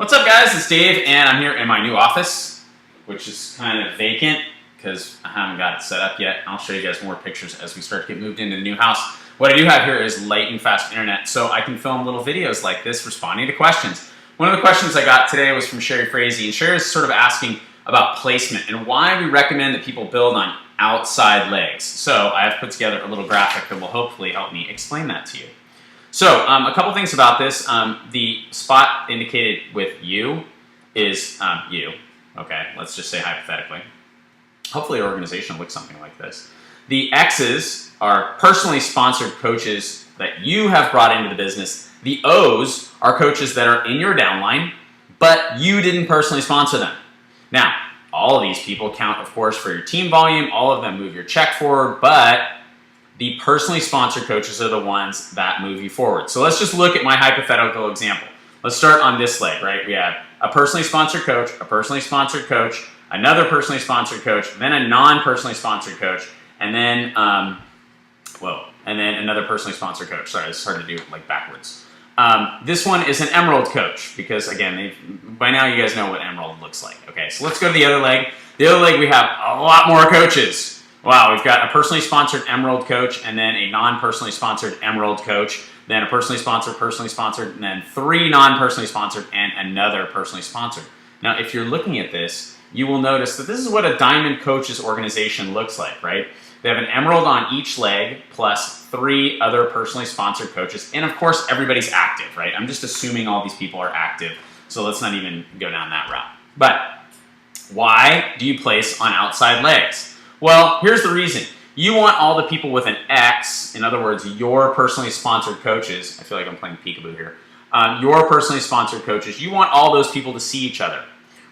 What's up, guys? It's Dave, and I'm here in my new office, which is kind of vacant because I haven't got it set up yet. I'll show you guys more pictures as we start to get moved into the new house. What I do have here is light and fast internet, so I can film little videos like this responding to questions. One of the questions I got today was from Sherry Frazee, and Sherry is sort of asking about placement and why we recommend that people build on outside legs. So I have put together a little graphic that will hopefully help me explain that to you. So a couple things about this. The spot indicated with you is you. Okay, let's just say hypothetically. Hopefully your organization looks something like this. The X's are personally sponsored coaches that you have brought into the business. The O's are coaches that are in your downline, but you didn't personally sponsor them. Now, all of these people count, of course, for your team volume. All of them move your check forward, but the personally sponsored coaches are the ones that move you forward. So let's just look at my hypothetical example. Let's start on this leg, right? We have a personally sponsored coach, a personally sponsored coach, another personally sponsored coach, then a non-personally sponsored coach, and then, and then another personally sponsored coach. Sorry, it's hard to do like backwards. This one is an emerald coach because, again, by now you guys know what emerald looks like. Okay, so let's go to the other leg. The other leg, we have a lot more coaches. Wow, we've got a personally sponsored emerald coach, and then a non-personally sponsored emerald coach, then a personally sponsored, and then 3 non-personally sponsored, and another personally sponsored. Now, if you're looking at this, you will notice that this is what a diamond coaches organization looks like, right? They have an emerald on each leg, plus 3 other personally sponsored coaches, and of course, everybody's active, right? I'm just assuming all these people are active, so let's not even go down that route. But why do you place on outside legs? Well, here's the reason. You want all the people with an X, in other words, your personally sponsored coaches. I feel like I'm playing peekaboo here. Your personally sponsored coaches, you want all those people to see each other,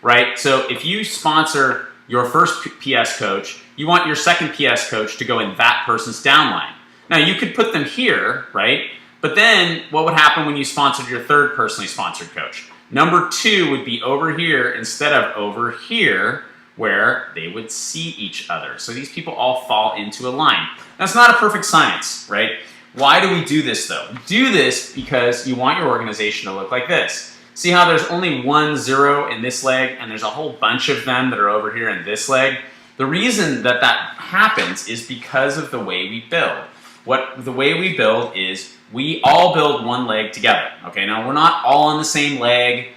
right? So if you sponsor your first PS coach, you want your second PS coach to go in that person's downline. Now, you could put them here, right? But then what would happen when you sponsored your third personally sponsored coach? Number 2 would be over here instead of over here, where they would see each other. So these people all fall into a line. That's not a perfect science, right? Why do we do this though? We do this because you want your organization to look like this. See how there's only 1 0 in this leg and there's a whole bunch of them that are over here in this leg? The reason that that happens is because of the way we build. The way we build is we all build one leg together. Okay, now we're not all on the same leg.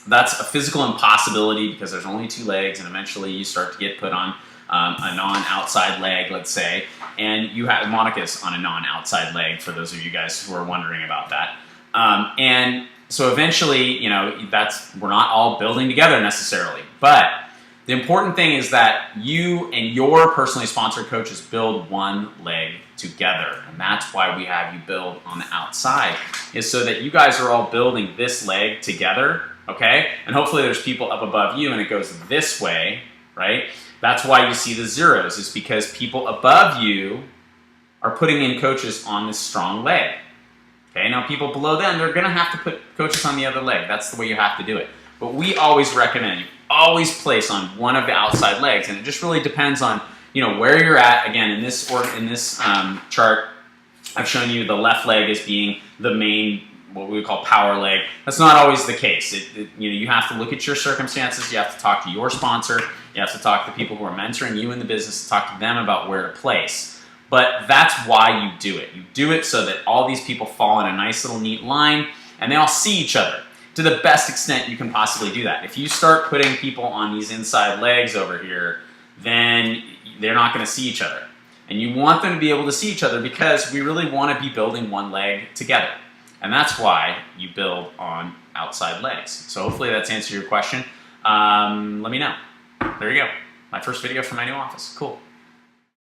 That's a physical impossibility because there's only 2 legs, and eventually you start to get put on a non-outside leg, let's say, and you have Monica's on a non-outside leg, for those of you guys who are wondering about that. And so eventually, you know, we're not all building together necessarily, but the important thing is that you and your personally sponsored coaches build one leg together, and that's why we have you build on the outside, is so that you guys are all building this leg together. Okay, and hopefully there's people up above you and it goes this way, right? That's why you see the zeros, is because people above you are putting in coaches on this strong leg. Okay, now people below them, they're gonna have to put coaches on the other leg. That's the way you have to do it. But we always recommend you always place on one of the outside legs, and it just really depends on, you know, where you're at. Again, in this chart, I've shown you the left leg as being the main, what we would call power leg. That's not always the case. You have to look at your circumstances. You have to talk to your sponsor. You have to talk to people who are mentoring you in the business, to talk to them about where to place. But that's why you do it. You do it so that all these people fall in a nice little neat line and they all see each other to the best extent you can possibly do that. If you start putting people on these inside legs over here, then they're not going to see each other. And you want them to be able to see each other because we really want to be building one leg together. And that's why you build on outside legs. So hopefully that's answered your question. Let me know. There you go. My first video from my new office. Cool.